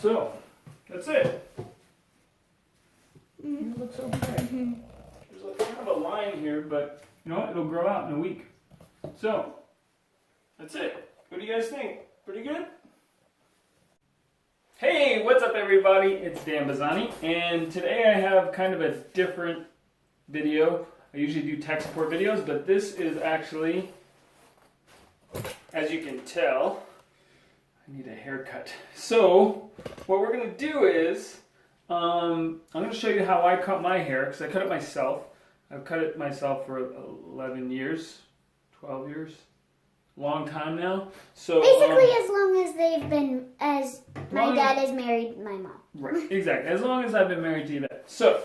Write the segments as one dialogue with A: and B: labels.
A: So, that's it. You look so pretty. There's kind of a line here, but you know what? It'll grow out in a week. So, that's it. What do you guys think? Pretty good? Hey, what's up everybody? It's Dan Bisagni, and today I have kind of a different video. I usually do tech support videos, but this is actually, as you can tell, I need a haircut. So, what we're going to do is, I'm going to show you how I cut my hair, because I cut it myself. I've cut it myself for 11 years, 12 years, long time now. So
B: basically as long as they've been, as my dad has married my mom.
A: Right, exactly. As long as I've been married to you. So.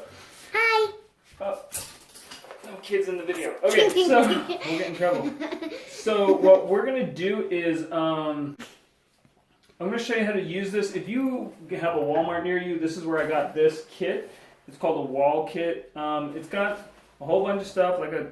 B: Hi.
A: Oh, no kids in the video. Okay, so we'll get in trouble. So what we're going to do is, I'm going to show you how to use this. If you have a Walmart near you, this is where I got this kit. It's called a Wahl kit. It's got a whole bunch of stuff like a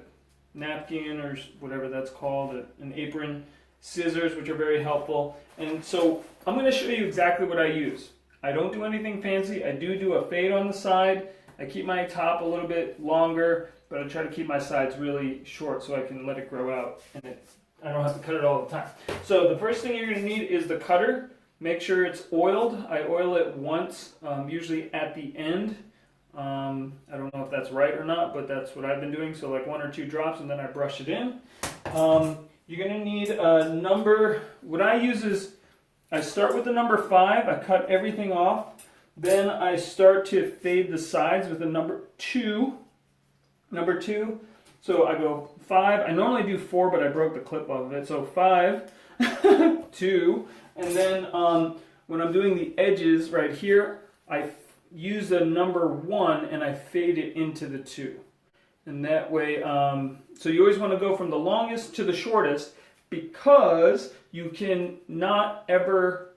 A: napkin or whatever that's called, an apron, scissors, which are very helpful. And so I'm going to show you exactly what I use. I don't do anything fancy. I do a fade on the side. I keep my top a little bit longer, but I try to keep my sides really short so I can let it grow out and I don't have to cut it all the time. So the first thing you're going to need is the cutter. Make sure it's oiled. I oil it once, usually at the end. I don't know if that's right or not, but that's what I've been doing. So like 1 or 2 drops and then I brush it in. You're going to need a number. What I use is I start with the number 5. I cut everything off. Then I start to fade the sides with the number 2. Number 2. So I go 5. I normally do 4, but I broke the clip off of it. So 5, 2, and then when I'm doing the edges right here, I use the number 1 and I fade it into the 2. And that way, so you always want to go from the longest to the shortest because you can not ever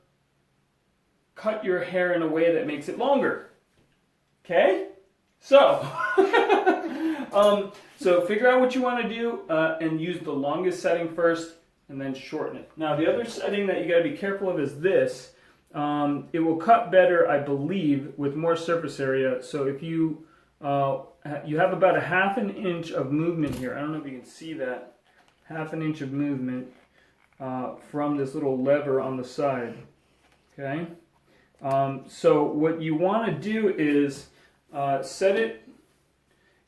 A: cut your hair in a way that makes it longer. Okay? So, so figure out what you want to do and use the longest setting first and then shorten it. Now the other setting that you got to be careful of is this. It will cut better, I believe, with more surface area. So if you have about a 1/2 inch of movement here. I don't know if you can see that. 1/2 inch of movement from this little lever on the side. Okay? So what you want to do is set it,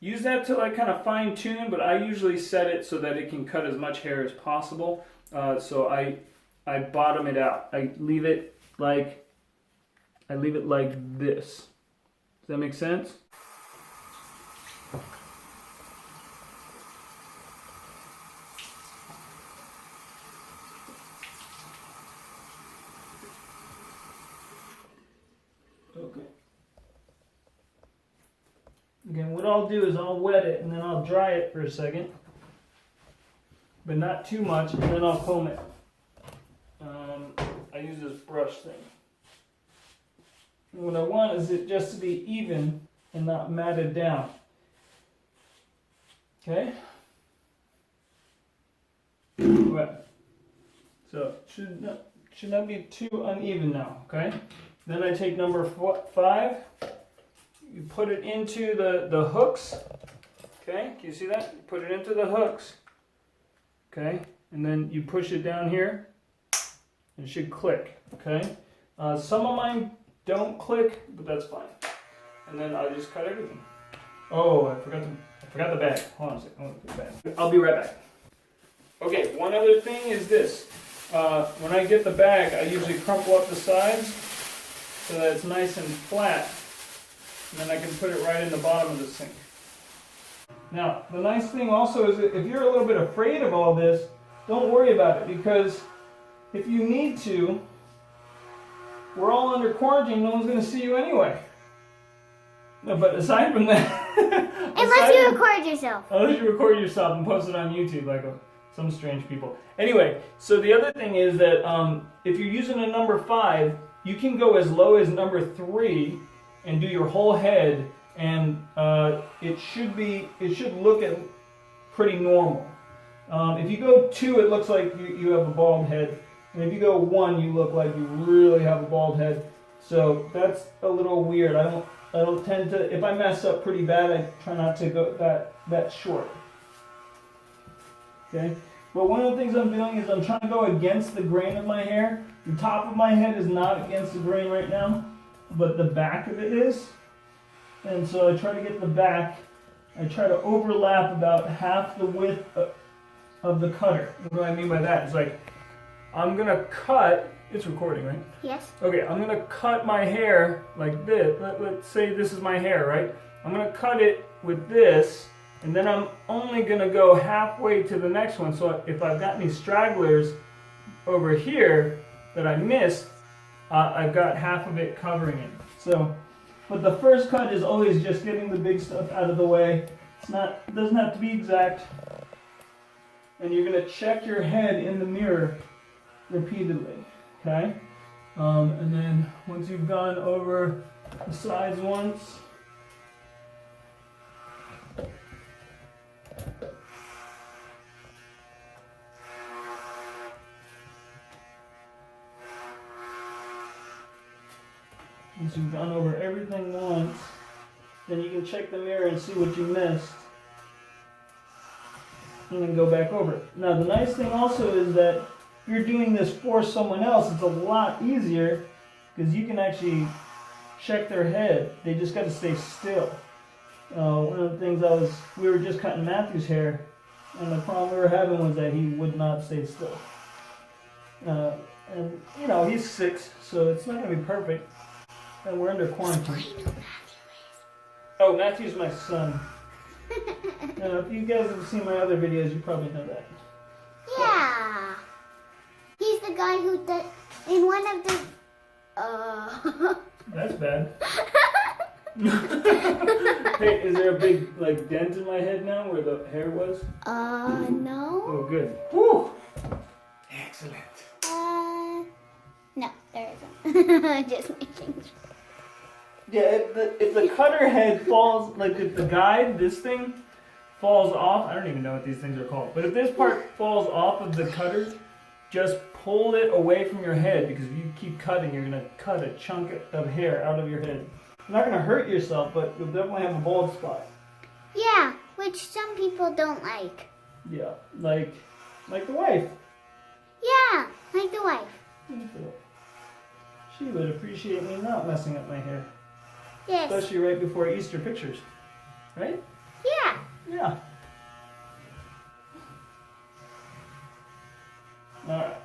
A: use that to like kind of fine tune, but I usually set it so that it can cut as much hair as possible. So I bottom it out. I leave it like this. Does that make sense? Okay. Again, what I'll do is I'll wet it and then I'll dry it for a second, but not too much, and then I'll comb it. I use this brush thing. And what I want is it just to be even and not matted down. Okay? Right. So should not be too uneven now. Okay? Then I take number 5. You put it into the hooks. Okay? Can you see that? You put it into the hooks. Okay? And then you push it down here. It should click. Okay? Some of mine don't click, but that's fine. And then I'll just cut everything. Oh, I forgot the bag. Hold on a second. I'll be right back. Okay, one other thing is this. When I get the bag, I usually crumple up the sides so that it's nice and flat. And then I can put it right in the bottom of the sink. Now, the nice thing also is that if you're a little bit afraid of all this, don't worry about it, because if you need to, we're all under quarantine, no one's going to see you anyway. No, but aside from that...
B: Unless you record yourself.
A: Unless you record yourself and post it on YouTube like some strange people. Anyway, so the other thing is that if you're using a number 5, you can go as low as number 3 and do your whole head, and it should look pretty normal. If you go 2, it looks like you have a bald head. And if you go 1, you look like you really have a bald head. So that's a little weird. I don't tend to, if I mess up pretty bad, I try not to go that short. Okay? But one of the things I'm doing is I'm trying to go against the grain of my hair. The top of my head is not against the grain right now, but the back of it is. And so I try to get the back, I try to overlap about half the width of the cutter. What do I mean by that? It's like, I'm gonna cut, it's recording, right?
B: Yes.
A: Okay, I'm gonna cut my hair like this. Let's say this is my hair, right? I'm gonna cut it with this, and then I'm only gonna go halfway to the next one. So if I've got any stragglers over here that I missed, I've got half of it covering it. So, but the first cut is always just getting the big stuff out of the way. It doesn't have to be exact. And you're gonna check your head in the mirror repeatedly, okay? And then once you've gone over the sides once, once you've gone over everything once, then you can check the mirror and see what you missed, and then go back over it. Now the nice thing also is that if you're doing this for someone else, it's a lot easier because you can actually check their head. They just got to stay still. One of the things we were just cutting Matthew's hair, and the problem we were having was that he would not stay still. And you know, he's 6, so it's not going to be perfect. And we're under quarantine. Oh, Matthew's my son. If you guys have seen my other videos, you probably know that.
B: Yeah. He's the guy who did in one of the.
A: That's bad. Hey, is there a big dent in my head now where the hair was?
B: No.
A: Oh, good. Woo! Excellent.
B: No, there isn't. Just making sure.
A: Yeah, if the cutter head falls, if the guide, this thing, falls off, I don't even know what these things are called, but if this part falls off of the cutter, just pull it away from your head, because if you keep cutting, you're going to cut a chunk of hair out of your head. You're not going to hurt yourself, but you'll definitely have a bald spot.
B: Yeah, which some people don't like.
A: Yeah, like the wife.
B: Yeah, like the wife.
A: She would appreciate me not messing up my hair.
B: Yes.
A: Especially right before Easter pictures. Right?
B: Yeah.
A: Yeah. Alright.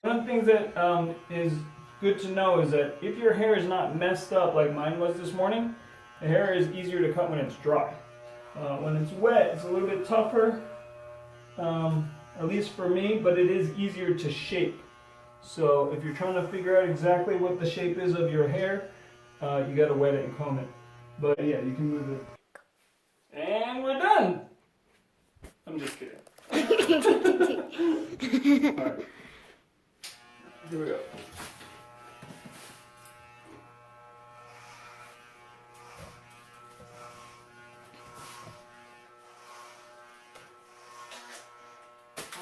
A: One of the things that is good to know is that if your hair is not messed up like mine was this morning, the hair is easier to cut when it's dry. When it's wet, it's a little bit tougher, at least for me, but it is easier to shape. So if you're trying to figure out exactly what the shape is of your hair, you got to wet it and comb it. But yeah, you can move it. And we're done! I'm just kidding. Alright. Here we go.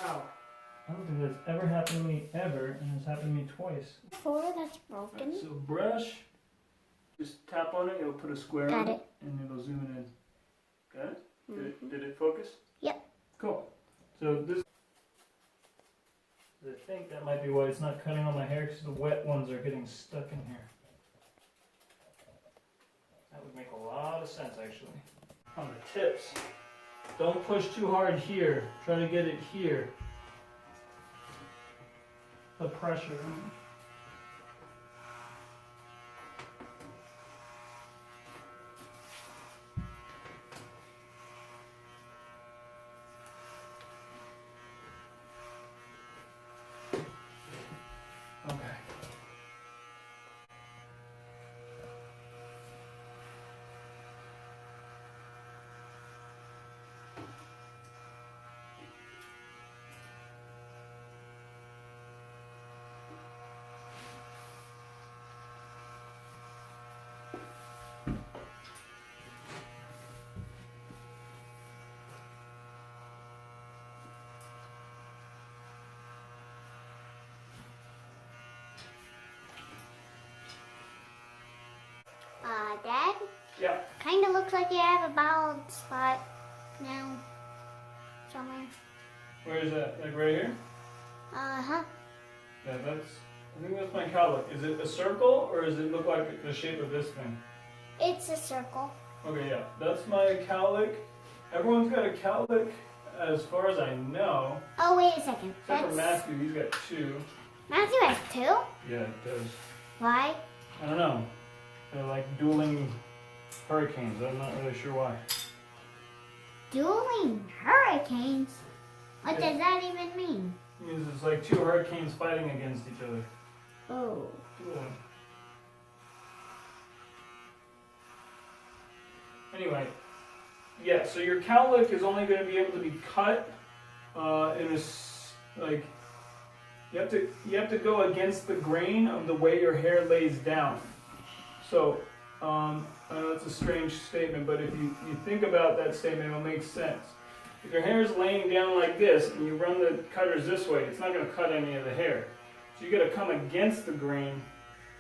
A: Wow. I don't think that's ever happened to me ever, and it's happened to me twice.
B: 4 that's broken.
A: Right, so brush, just tap on it, it'll put a square on it, and it'll zoom it in. Got it? Mm-hmm. Did it focus?
B: Yep.
A: Cool. So this, I think that might be why it's not cutting on my hair, because the wet ones are getting stuck in here. That would make a lot of sense, actually. On the tips, don't push too hard here. Try to get it here. The pressure. Okay.
B: Dad?
A: Yeah.
B: Kind of looks like you have a bald spot now. Somewhere.
A: Where is that? Like right here?
B: Uh-huh.
A: Yeah, I think that's my cowlick. Is it a circle or does it look like the shape of this thing?
B: It's a circle.
A: Okay, yeah, that's my cowlick. Everyone's got a cowlick as far as I know.
B: Oh, wait a second.
A: Except for Matthew, he's got 2.
B: Matthew has 2?
A: Yeah, it does.
B: Why?
A: I don't know. They're like dueling hurricanes. I'm not really sure why.
B: Dueling hurricanes? What
A: Yeah.
B: does that even mean?
A: It means it's like 2 hurricanes fighting against each other.
B: Oh.
A: Dueling. Anyway, yeah, so your cowlick is only going to be able to be cut in a like you have to go against the grain of the way your hair lays down. So I know it's a strange statement, but if you think about that statement, it'll make sense. If your hair is laying down like this and you run the cutters this way, it's not going to cut any of the hair. So you got to come against the grain,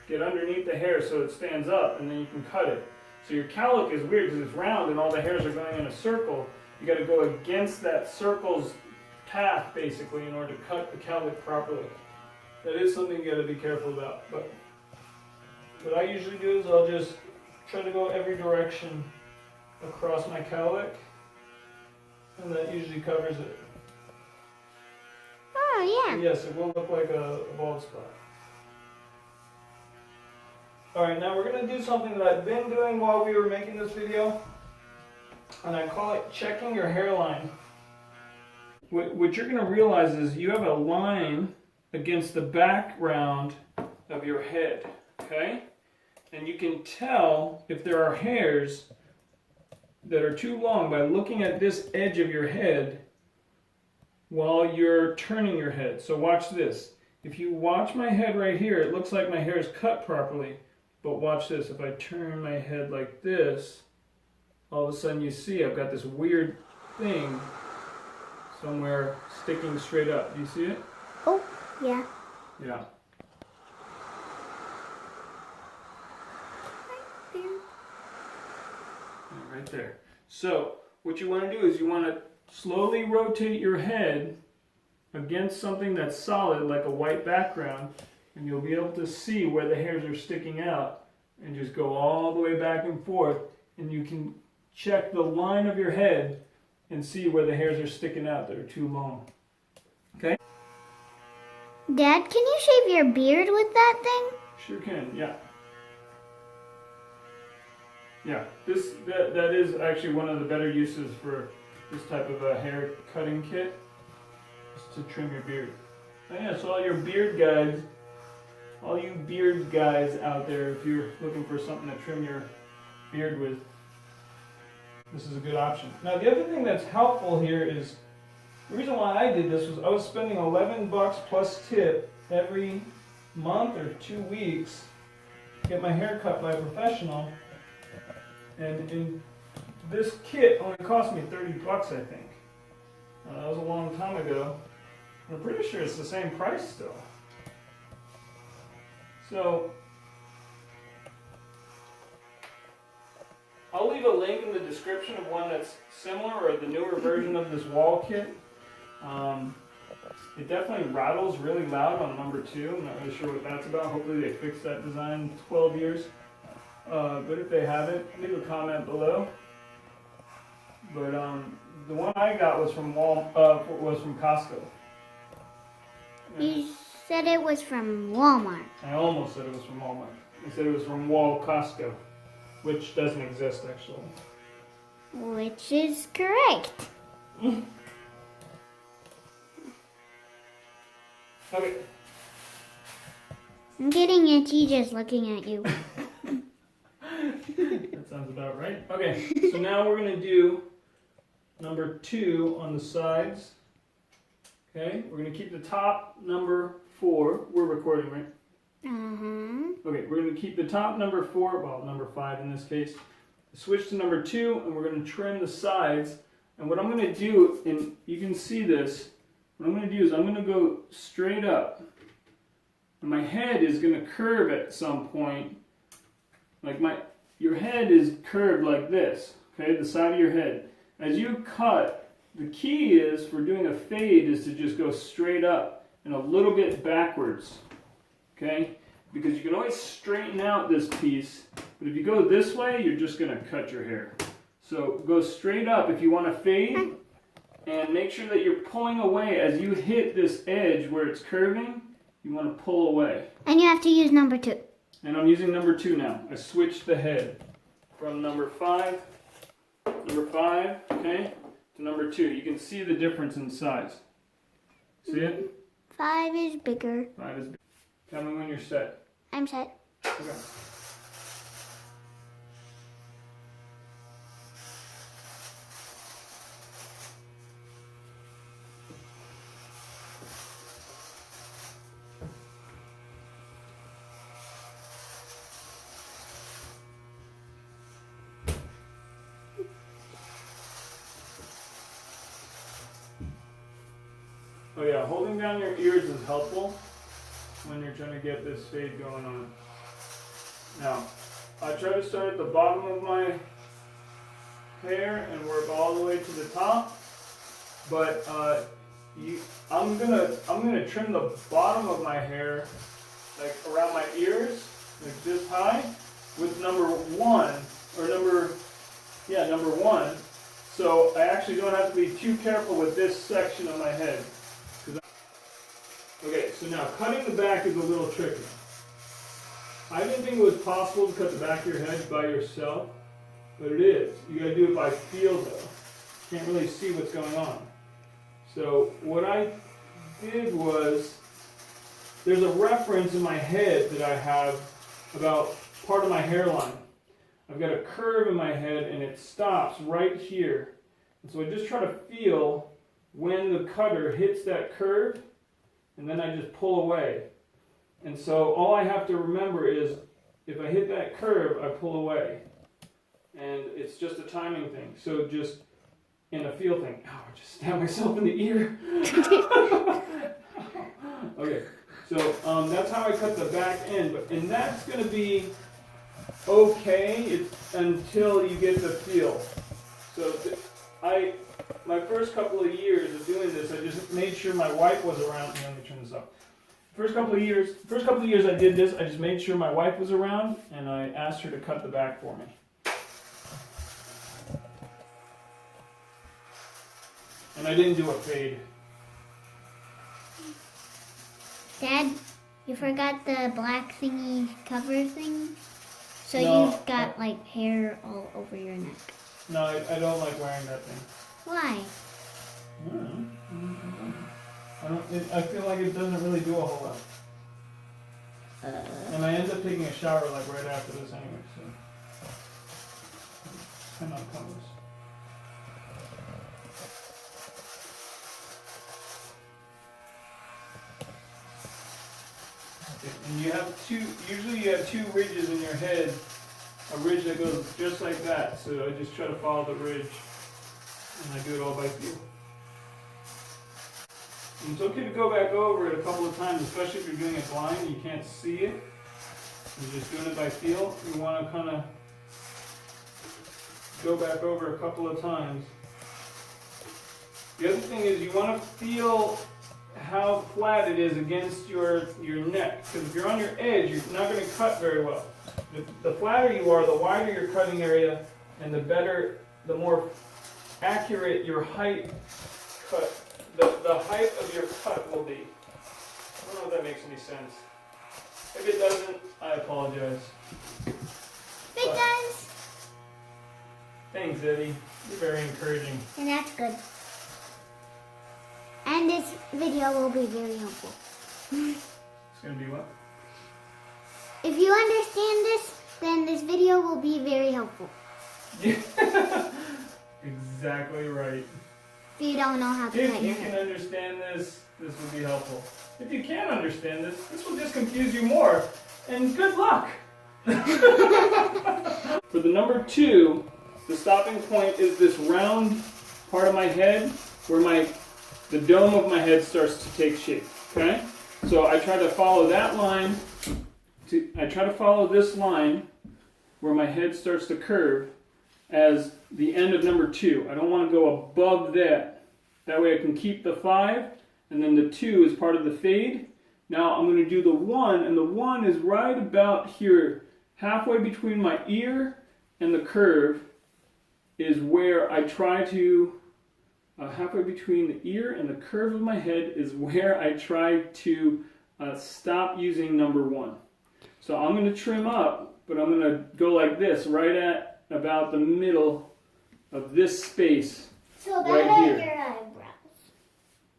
A: get underneath the hair so it stands up, and then you can cut it. So your cowlick is weird because it's round and all the hairs are going in a circle. You got to go against that circle's path basically in order to cut the cowlick properly. That is something you got to be careful about. But what I usually do is I'll just try to go every direction across my cowlick, and that usually covers it.
B: Oh, yeah.
A: And yes, it will look like a bald spot. Alright, now we're going to do something that I've been doing while we were making this video, and I call it checking your hairline. What you're going to realize is you have a line against the background of your head, okay? And you can tell if there are hairs that are too long by looking at this edge of your head while you're turning your head. So watch this. If you watch my head right here, it looks like my hair is cut properly. But watch this, if I turn my head like this, all of a sudden you see I've got this weird thing somewhere sticking straight up. Do you see it?
B: Oh, yeah.
A: Yeah.
B: Right there.
A: Yeah, right there. So what you want to do is you want to slowly rotate your head against something that's solid, like a white background, and you'll be able to see where the hairs are sticking out, and just go all the way back and forth, and you can check the line of your head and see where the hairs are sticking out that are too long. Okay?
B: Dad, can you shave your beard with that thing?
A: Sure can, yeah. Yeah, that is actually one of the better uses for this type of a hair cutting kit, is to trim your beard. Oh yeah, so all your beard guys, all you beard guys out there, if you're looking for something to trim your beard with, this is a good option. Now the other thing that's helpful here is, the reason why I did this was I was spending $11 plus tip every month or 2 weeks to get my hair cut by a professional, and this kit only cost me $30, I think. That was a long time ago. I'm pretty sure it's the same price still. So, I'll leave a link in the description of one that's similar, or the newer version of this Wahl kit. It definitely rattles really loud on number 2. I'm not really sure what that's about. Hopefully they fixed that design in 12 years. But if they haven't, leave a comment below. But the one I got was from Costco.
B: You said it was from Walmart.
A: I almost said it was from Walmart. I said it was from Wahl Costco, which doesn't exist actually.
B: Which is correct.
A: Okay.
B: I'm getting itchy just looking at you.
A: That sounds about right. Okay, so now we're going to do number 2 on the sides. Okay, we're going to keep the top number 4. We're recording, right?
B: Uh-huh.
A: Okay, we're going to keep the top number 4, well, number 5 in this case. Switch to number 2, and we're going to trim the sides. And what I'm going to do, and you can see this, what I'm going to do is I'm going to go straight up. And my head is going to curve at some point. Like your head is curved like this, okay, the side of your head. As you cut, the key is for doing a fade is to just go straight up and a little bit backwards, okay? Because you can always straighten out this piece, but if you go this way, you're just going to cut your hair. So go straight up if you want to fade, and make sure that you're pulling away as you hit this edge where it's curving. You want to pull away.
B: And you have to use number 2.
A: And I'm using number 2 now. I switched the head from number 5, okay, to number 2. You can see the difference in size. See it?
B: 5 is bigger.
A: 5 is bigger. Tell me when you're set.
B: I'm set.
A: Okay. Oh yeah, holding down your ears is helpful when you're trying to get this fade going on. Now, I try to start at the bottom of my hair and work all the way to the top, but I'm gonna trim the bottom of my hair like around my ears, like this high, with number 1 or number 1. So I actually don't have to be too careful with this section of my head. Okay, so now cutting the back is a little tricky. I didn't think it was possible to cut the back of your head by yourself, but it is. You gotta do it by feel though. You can't really see what's going on. So what I did was, there's a reference in my head that I have about part of my hairline. I've got a curve in my head and it stops right here. And so I just try to feel when the cutter hits that curve, and then I just pull away. And so all I have to remember is, if I hit that curve, I pull away. And it's just a timing thing. So just in a feel thing. Ow, I just stabbed myself in the ear. Okay, so that's how I cut the back end. And that's going to be okay until you get the feel. So my first couple of years of doing this, I just made sure my wife was around. Let me turn this up. First couple of years I did this, I just made sure my wife was around, and I asked her to cut the back for me. And I didn't do a fade.
B: Dad, you forgot the black thingy cover thing? So
A: No,
B: you've got like hair all over your neck.
A: No, I don't like wearing that thing.
B: Why?
A: I feel like it doesn't really do a whole lot. And I end up taking a shower like right after this anyway, so it's kind of pointless. And usually you have 2 ridges in your head, a ridge that goes just like that, so I just try to follow the ridge, and I do it all by feel. And it's okay to go back over it a couple of times, especially if you're doing it blind and you can't see it. You're just doing it by feel. You want to kind of go back over a couple of times. The other thing is you want to feel how flat it is against your neck, because if you're on your edge, you're not going to cut very well. The flatter you are, the wider your cutting area, and the more accurate your height cut, the height of your cut will be. I don't know if that makes any sense. If it doesn't, I apologize.
B: It does.
A: Thanks, Eddie. You're very encouraging.
B: And that's good. And this video will be very helpful.
A: It's going to be what?
B: If you understand this, then this video will be very helpful.
A: Exactly right.
B: If you don't know how to cut
A: If
B: your
A: you
B: hair.
A: can understand this, this will be helpful. If you can't understand this, this will just confuse you more. And good luck! For the number 2, the stopping point is this round part of my head where the dome of my head starts to take shape. Okay? So I try to follow that line. I try to follow this line where my head starts to curve as the end of number 2. I don't want to go above that. That way I can keep the 5, and then the 2 is part of the fade. Now I'm going to do the 1, and the 1 is right about here, halfway between my ear and the curve is where I try to, halfway between the ear and the curve of my head is where I try to stop using number 1. So I'm going to trim up, but I'm going to go like this, right at about the middle of this space.
B: So about
A: right here.
B: Your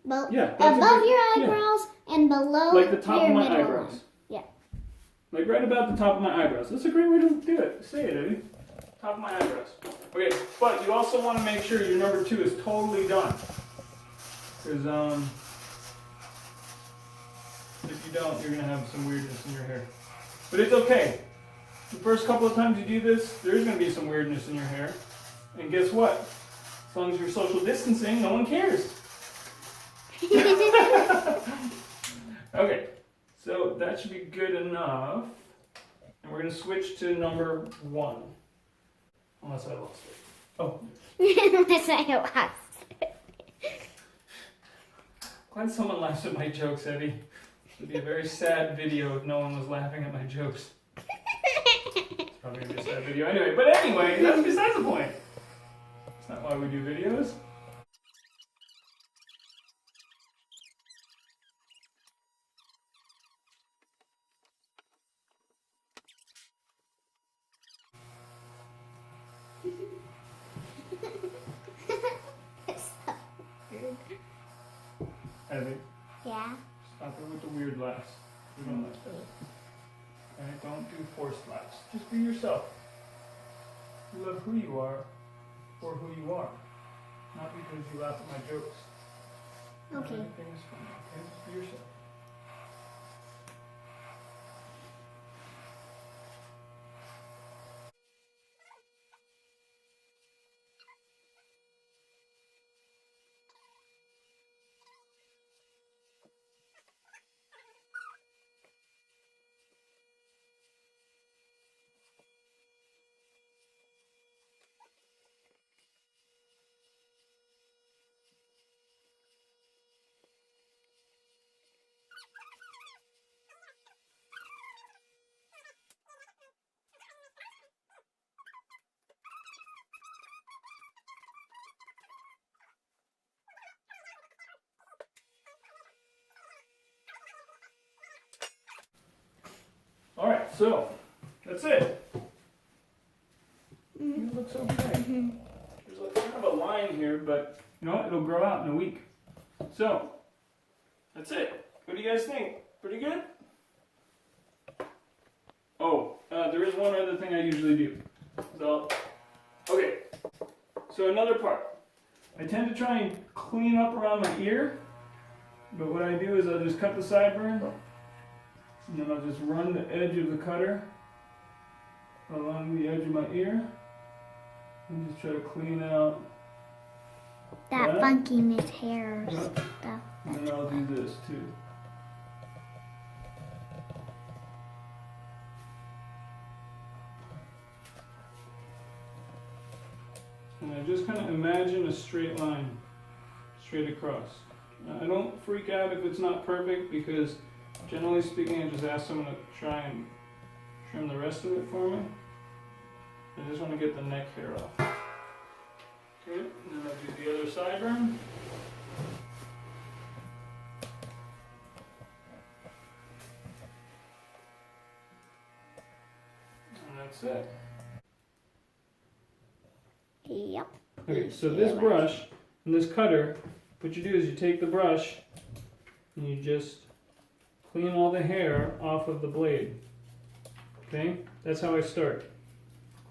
B: eyebrows.
A: Yeah,
B: above your eyebrows and below
A: like the top
B: your
A: of my
B: middle
A: eyebrows.
B: one. Yeah.
A: Like right about the top of my eyebrows. That's a great way to do it. Say it, Eddie. Top of my eyebrows. Okay, but you also want to make sure your number 2 is totally done. Because if you don't, you're going to have some weirdness in your hair. But it's okay. The first couple of times you do this, there's going to be some weirdness in your hair. And guess what? As long as you're social distancing, no one cares. Okay, so that should be good enough. And we're going to switch to number 1. Unless I lost it. Oh.
B: Unless I lost it.
A: Glad someone laughs at my jokes, Eddie. It would be a very sad video if no one was laughing at my jokes. It's probably going to be a sad video anyway. But anyway, that's besides the point. That's not why we do videos. Eddie,
B: Yeah.
A: stop it with the weird laughs. We don't like that. Alright, don't do forced laughs. Just be yourself. You love who you are for who you are. Not because you laugh at my jokes.
B: Okay.
A: Everything is fine, okay? Just be yourself. Alright, so that's it. It looks okay. There's kind of a line here, but you know what? It'll grow out in a week. So, that's it. What do you guys think? Pretty good? Oh, there is one other thing I usually do. So, okay. So another part. I tend to try and clean up around my ear, but what I do is I'll just cut the sideburn, and then I'll just run the edge of the cutter along the edge of my ear, and just try to clean out
B: that funkiness hair
A: Yeah.
B: stuff.
A: And then I'll do this too. And I just kind of imagine a straight line, straight across. I don't freak out if it's not perfect because generally speaking I just ask someone to try and trim the rest of it for me. I just want to get the neck hair off. Okay, and then I'll do the other sideburn. And that's it.
B: Yep.
A: Okay, so this brush and this cutter, what you do is you take the brush and you just clean all the hair off of the blade. Okay, that's how I start.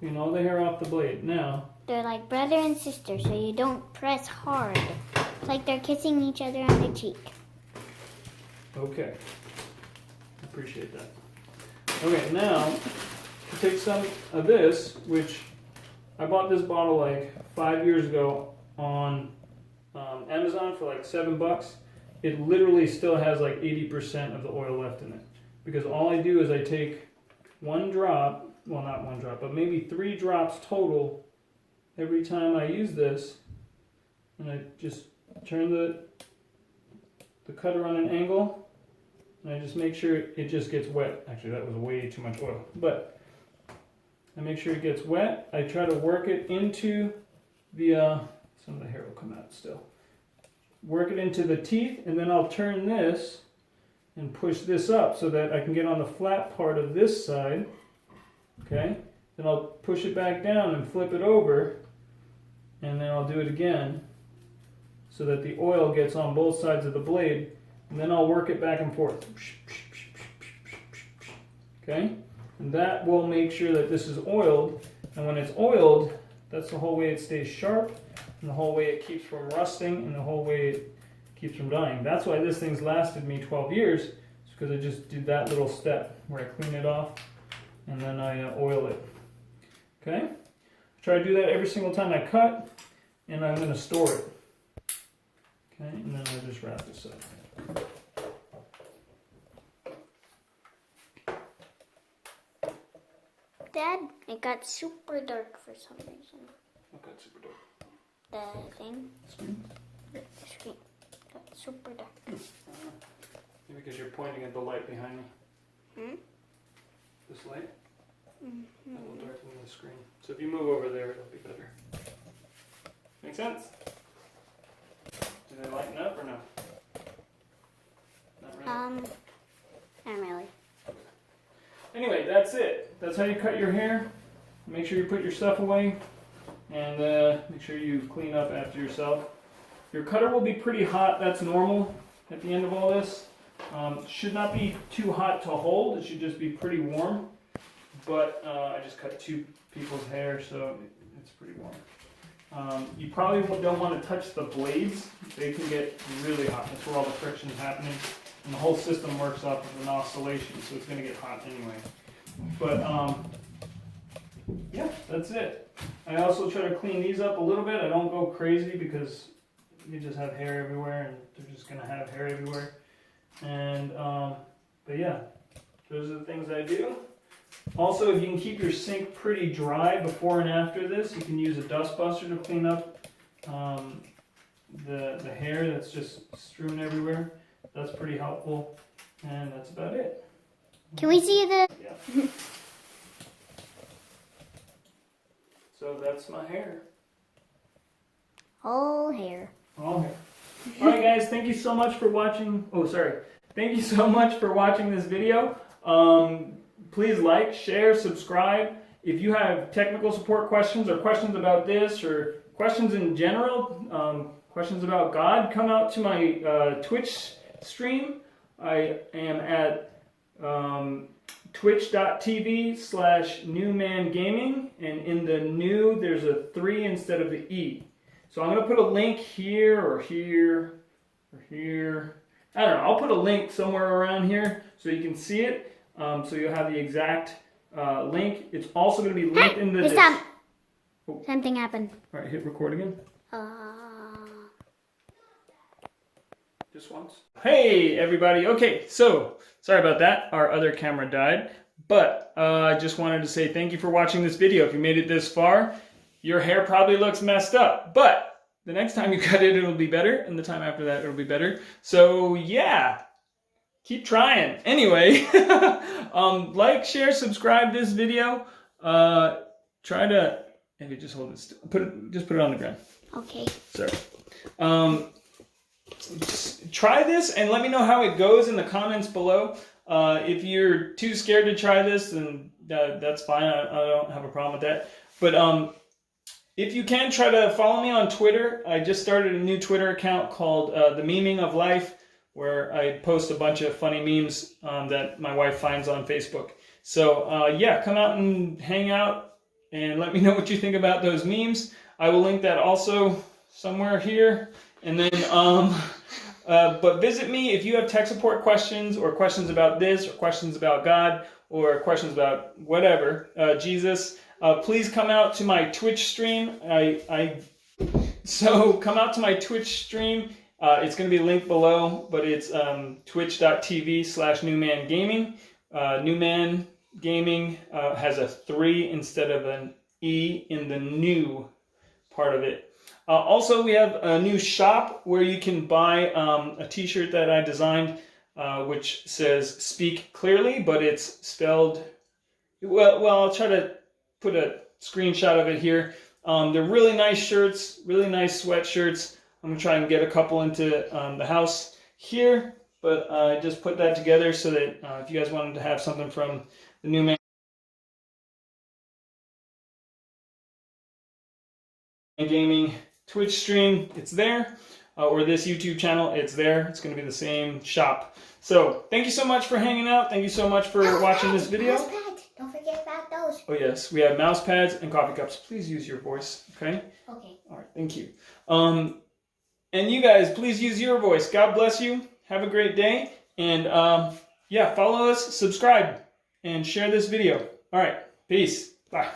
A: Clean all the hair off the blade. Now,
B: They're like brother and sister, so you don't press hard. It's like they're kissing each other on the cheek.
A: okay, appreciate that. Okay, now to take some of this, which I bought this bottle like 5 years ago on Amazon for like $7. It literally still has like 80% of the oil left in it. Because all I do is I take one drop well, not 1 drop, but maybe 3 drops total every time I use this. And I just turn the cutter on an angle, and I just make sure it just gets wet. Actually, that was way too much oil, but I make sure it gets wet. I try to work it into the, some of the hair will come out still. Work it into the teeth, and then I'll turn this and push this up so that I can get on the flat part of this side. Okay, then I'll push it back down and flip it over, and then I'll do it again so that the oil gets on both sides of the blade, and then I'll work it back and forth. Okay, and that will make sure that this is oiled, and when it's oiled, that's the whole way it stays sharp, and the whole way it keeps from rusting, and the whole way it keeps from dying. That's why this thing's lasted me 12 years, it's because I just did that little step where I clean it off, and then I oil it. Okay, try to do that every single time I cut, and I'm going to store it. Okay, and then I just wrap this up.
B: Dad, it got super dark for some reason.
A: What got super dark?
B: The thing.
A: Screen?
B: The screen got super dark.
A: Maybe because you're pointing at the light behind me.
B: Hmm?
A: This light? That will darken the screen. So if you move over there, it'll be better. Make sense? Do they lighten up or no? Not really.
B: Not really.
A: Anyway, that's it. That's how you cut your hair. Make sure you put your stuff away, and make sure you clean up after yourself. Your cutter will be pretty hot. That's normal at the end of all this. Should not be too hot to hold. It should just be pretty warm. But I just cut 2 people's hair, so it's pretty warm. You probably don't want to touch the blades. They can get really hot. That's where all the friction is happening. And the whole system works off of an oscillation, so it's going to get hot anyway. But, yeah, that's it. I also try to clean these up a little bit. I don't go crazy because you just have hair everywhere, and they're just going to have hair everywhere. And, but yeah, those are the things I do. Also, if you can keep your sink pretty dry before and after this, you can use a dust buster to clean up the hair that's just strewn everywhere. That's pretty helpful, and that's about it.
B: Can we see the?
A: Yeah. So that's my hair.
B: Whole hair.
A: All hair. All right, guys. Thank you so much for watching. Oh, sorry. Thank you so much for watching this video. Please like, share, subscribe. If you have technical support questions or questions about this or questions in general, questions about God, come out to my Twitch stream. I am at twitch.tv/newmangaming, and in the new there's a 3 instead of the E. So I'm going to put a link here or here or here. I don't know. I'll put a link somewhere around here so you can see it. So you'll have the exact link. It's also going to be linked in the...
B: Stop. Oh. Something happened.
A: All right, hit record again. Just once. Hey, everybody. Okay, so sorry about that. Our other camera died. But I just wanted to say thank you for watching this video. If you made it this far, your hair probably looks messed up. But the next time you cut it, it'll be better. And the time after that, it'll be better. So, yeah. Keep trying. Anyway, like, share, subscribe this video. Try to, maybe just hold it, just put it on the ground.
B: Okay.
A: Sorry. Try this and let me know how it goes in the comments below. If you're too scared to try this, then that's fine. I don't have a problem with that. But if you can, try to follow me on Twitter. I just started a new Twitter account called The Memeing of Life, where I post a bunch of funny memes that my wife finds on Facebook. So yeah, come out and hang out and let me know what you think about those memes. I will link that also somewhere here. And then, but visit me if you have tech support questions or questions about this or questions about God or questions about whatever, Jesus. Please come out to my Twitch stream. So come out to my Twitch stream. It's going to be linked below, but it's twitch.tv/newmangaming. Newman Gaming has a 3 instead of an E in the new part of it. Also, we have a new shop where you can buy a t-shirt that I designed, which says "Speak Clearly," but it's spelled, well, I'll try to put a screenshot of it here. They're really nice shirts, really nice sweatshirts. I'm going to try and get a couple into the house here, but I just put that together so that if you guys wanted to have something from the new man Gaming Twitch stream, it's there, or this YouTube channel, it's there. It's going to be the same shop. So thank you so much for hanging out. Thank you so much for watching this video.
B: Mouse pads. Don't forget about those.
A: Oh yes, we have mouse pads and coffee cups. Please use your voice, okay?
B: Okay.
A: All right, thank you. And you guys, please use your voice. God bless you. Have a great day. And yeah, follow us, subscribe, and share this video. All right, peace. Bye.